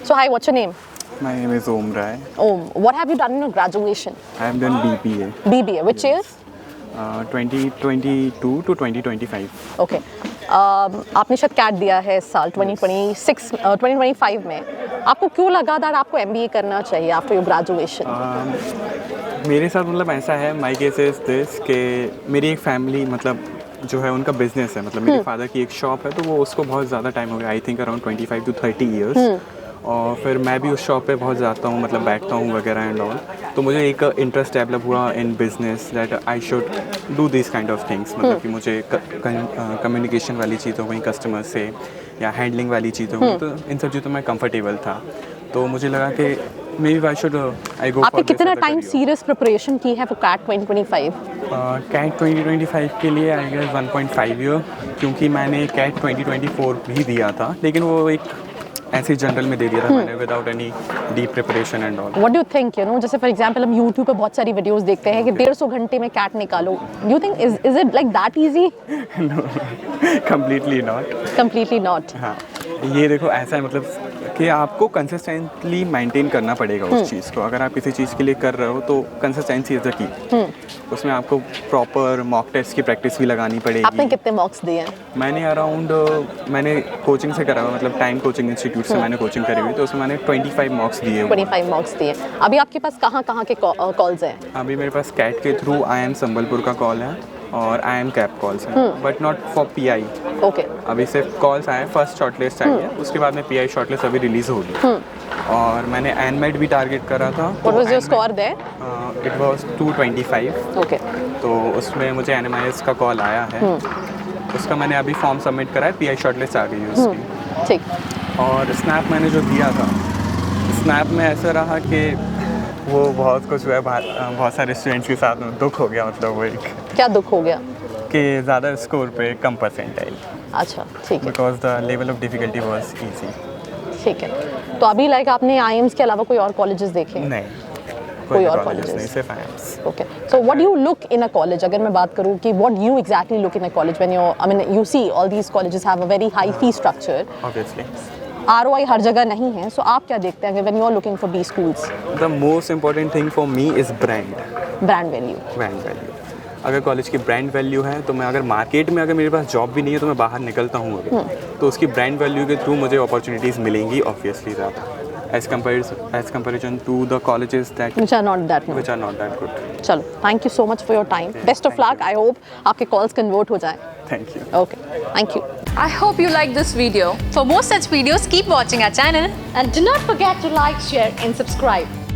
So hi, what's your name? My name is Om Rai. Om. What have you done in your graduation? I have done BBA, BBA. Which year? 2022 to 2025. Okay. आपने शायद cat दिया है इस साल 2025 में. आपको क्यों लगा that आपको MBA करना चाहिए after your graduation? मेरे साथ मतलब ऐसा है, माई केस इज दिस कि मेरी एक फैमिली मतलब जो है उनका बिजनेस है, मतलब मेरे फादर की एक शॉप है, तो वो उसको बहुत ज़्यादा टाइम हो गया, I think around 25 to 30 years. और फिर मैं भी उस शॉप पे बहुत जाता हूँ, मतलब बैठता हूँ वगैरह एंड ऑल. तो मुझे एक इंटरेस्ट डेवलप हुआ in business that I should do this kind of things. मतलब कि मुझे कम्युनिकेशन वाली चीज़ हो गई कस्टमर से, या हैंडलिंग वाली चीज़ हो गई, तो इन सब चीज़ों में कंफर्टेबल था. तो मुझे लगा कि may B I should I गो. आपने कितना टाइम सीरियस प्रिपरेशन की है for CAT 2025? कैट 2025 के लिए आई गेस 1.5 ईयर, क्योंकि मैंने कैट 2024 भी दिया था, लेकिन वो एक ऐसे जनरल में दे दिया था मैंने without any deep preparation and all. What do you think? जैसे फॉर एग्जाम्पल हम YouTube पे बहुत सारी वीडियोस देखते हैं कि 150 घंटे में कैट निकालो. Do you think is it like that easy? No, completely not. Completely not. हाँ, ये देखो ऐसा है, मतलब कि आपको कंसिस्टेंटली मेंटेन करना पड़ेगा उस चीज़ को. अगर आप किसी चीज़ के लिए कर रहे हो तो कंसिस्टेंसी इज द की. उसमें आपको प्रॉपर मॉक टेस्ट की प्रैक्टिस भी लगानी पड़ेगी. आपने कितने मॉक्स दिए हैं? मैंने अराउंड मैंने कोचिंग से करा हुआ, मतलब टाइम कोचिंग इंस्टीट्यूट से मैंने कोचिंग करी हुई, तो उसमें मैंने 25 मॉक्स दिए हुए. 25 मॉक्स दिए. अभी आपके पास कहाँ कहाँ के कॉल्स हैं? अभी मेरे पास कैट के थ्रू IIM संबलपुर का कॉल है और IIM कैप कॉल्स हैं, but not for PI. Okay. अभी सिर्फ कॉल्स आए, फर्स्ट शॉर्टलिस्ट आई है, उसके बाद में PI शॉर्टलिस्ट अभी रिलीज़ होगी. और मैंने एनमेट भी टारगेट करा था. What was your score there? It was 225. Okay. तो उसमें मुझे NMIS का कॉल आया है. उसका मैंने अभी फॉर्म सबमिट करा है, PI शॉर्टलिस्ट आ गई है उसकी. ठीक. और स्नैप मैंने जो दिया था, स्नैप में ऐसा रहा कि वो बहुत कुछ हुआ है, बहुत सारे स्टूडेंट्स के साथ में दुख हो गया. मतलब वो एक क्या दुख हो गया? कि ज़्यादा स्कोर पे कम परसेंटाइल. अच्छा, ठीक है. Because the level of difficulty was easy. ठीक है. तो अभी लाइक आपने IIMs के अलावा कोई और कॉलेजेस देखे हैं? नहीं, कोई और कॉलेजेस colleges? नहीं, सिर्फ IIMs. Okay. So what do you look in a college? अगर मैं बात करूँ कि what you exactly look in a college when you see all these colleges have a very high fee structure. Obviously ROI हर जगह नहीं है, सो आप क्या देखते हैं when you are looking for these schools? The most important thing for me is brand. Brand value. Brand value. अगर कॉलेज की ब्रांड वैल्यू है तो मैं, अगर मार्केट में अगर मेरे पास जॉब भी नहीं है तो मैं बाहर निकलता हूँ अगर, तो उसकी ब्रांड वैल्यू के थ्रू मुझे अपॉर्चुनिटीज़ मिलेंगी ऑब्वियसली ज़्यादा, as comparison to the colleges that which are not that which are not that good. चलो, thank you so much for your time. Best of luck. I hope आपके calls convert हो जाए. Thank you. Okay, thank you. I hope you like this video. For more such videos, keep watching our channel. And do not forget to like, share and subscribe.